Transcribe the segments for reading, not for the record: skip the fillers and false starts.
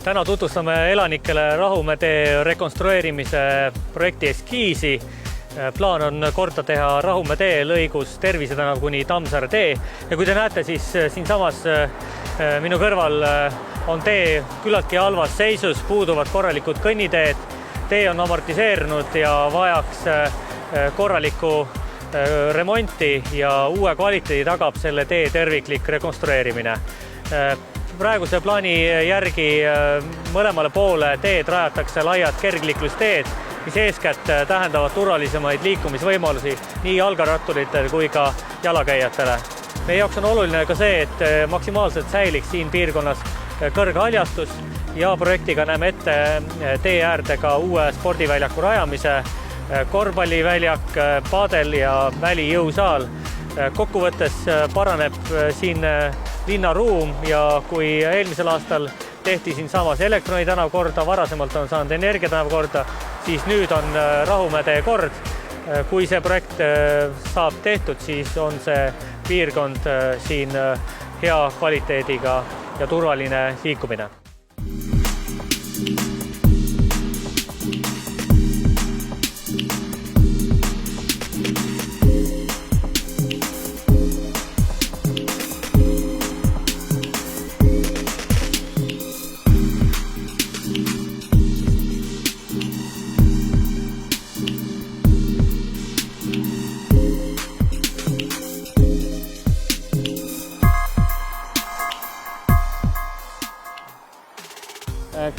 Täna tutvustame elanikele Rahumäe tee rekonstrueerimise projekti eskiisi. Plaan on korda teha Rahumäe tee lõigus Tervise tänav kuni Tammsaare tee. Ja kui te näete, siis siinsamas minu kõrval on tee küllaltki halvas seisus, puuduvad korralikud kõnniteed. Tee on amortiseerunud ja vajaks korralikku remonti ja uue kvaliteedi tagab selle tee terviklik rekonstrueerimine. Praeguse plaani järgi mõlemale poole teed rajatakse laiad kergliiklusteed, mis eeskätt tähendavad turvalisemaid liikumisvõimalusi nii jalgratturitel kui ka jalakäijatele. Meie jaoks on oluline ka see, et maksimaalselt säiliks siin piirkonnas kõrge haljastus ja projektiga näeme ette tee äärde ka uue spordiväljaku rajamise, korvpalliväljak, paadel ja välijõusaal. Kokkuvõttes paraneb siin linnaruum ja kui eelmisel aastal tehti siin samas Elektroni tänav korda, varasemalt on saanud Energia tänav korda, siis nüüd on Rahumäe tee kord. Kui see projekt saab tehtud, siis on see piirkond siin hea kvaliteediga ja turvaline liikumine.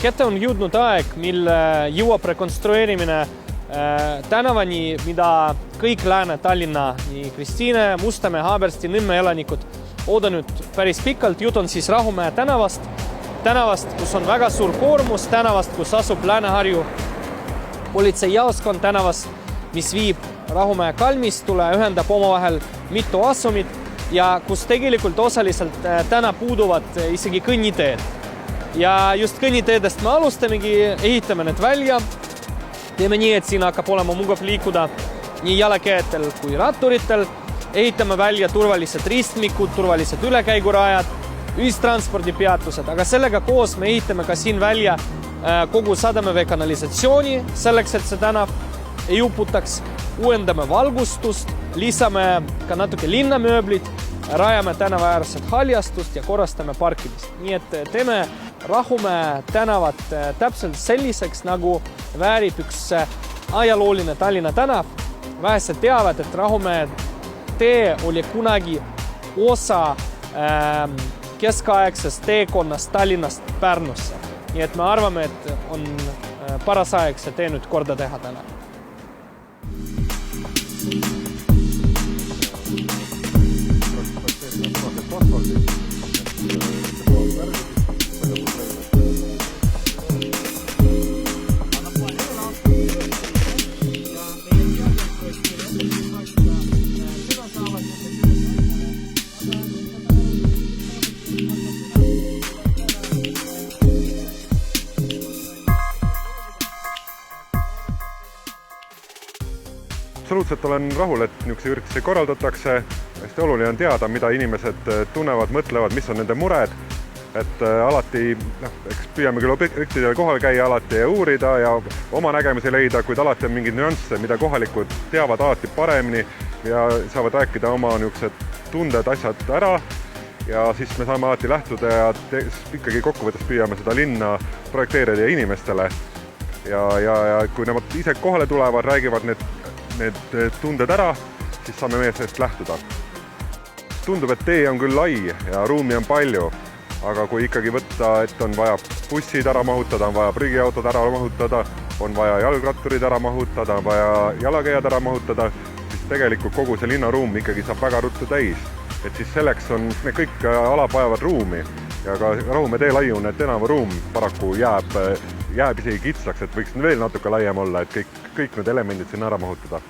Kätte on jõudnud aeg, mil jõuab rekonstrueerimine tänavani, mida kõik Lääne-Tallinna, nii Kristiine, Mustamäe, Haabersti, Nõmme elanikud oodanud päris pikalt. Jutt on siis Rahumäe tänavast, kus on väga suur koormus, tänavast, kus asub Lääne-Harju politseijaoskond, tänavast, mis viib Rahumäe kalmistule, ühendab omavahel mitu asumit ja kus tegelikult osaliselt täna puuduvad isegi kõnniteed. Ja just kõnniteedest me alustamegi, ehitame need välja. Teeme nii, et siin hakkab olema mugav liikuda nii jalakäijatel kui ratturitel. Ehitame välja turvalised ristmikud, turvalised ülekäigurajad, ühistranspordipeatused, aga sellega koos me ehitame ka siin välja kogu Sadamevee kanalisatsiooni, selleks, et see tänav ei uputaks. Uuendame valgustust, lisame ka natuke linnamööblit, rajame tänavaäärset haljastust ja korrastame parkimist. Nii et teeme Rahumäe tänavat täpselt selliseks, nagu väärib üks ajalooline Tallinna tänav. Vähesed teavad, et Rahumäe tee oli kunagi osa keskaegsest teekonnast Tallinnast Pärnusse. Nii et me arvame, et on paras aeg see tee nüüd korda teha täna. Absoluutselt olen rahul, et niisuguse üritusi korraldatakse. Hästi oluline on teada, mida inimesed tunnevad, mõtlevad, mis on nende mured. Et alati, eks püüame küll objektidele kohal käia alati ja uurida ja oma nägemisi leida, kuid alati on mingid nüansse, mida kohalikud teavad alati paremini ja saavad rääkida oma niisugused tunded, asjad ära. Ja siis me saame alati lähtuda ja ikkagi kokkuvõttes püüame seda linna projekteerida inimestele. Ja kui nemad ise kohale tulevad, räägivad need tunded ära, siis saame meie sellest lähtuda. Tundub, et tee on küll lai ja ruumi on palju, aga kui ikkagi võtta, et on vaja bussid ära mahutada, on vaja prügiautod ära mahutada, on vaja jalgratturid ära mahutada, on vaja jalakäijad ära mahutada, siis tegelikult kogu see linnaruum ikkagi saab väga ruttu täis. Et siis selleks on, need kõik alad vajavad ruumi ja ka Rahumäe tee laiune tänavaruum paraku jääb isegi kitsaks, et võiks veel natuke laiem olla, et kõik need elemendid sinna ära mahutada.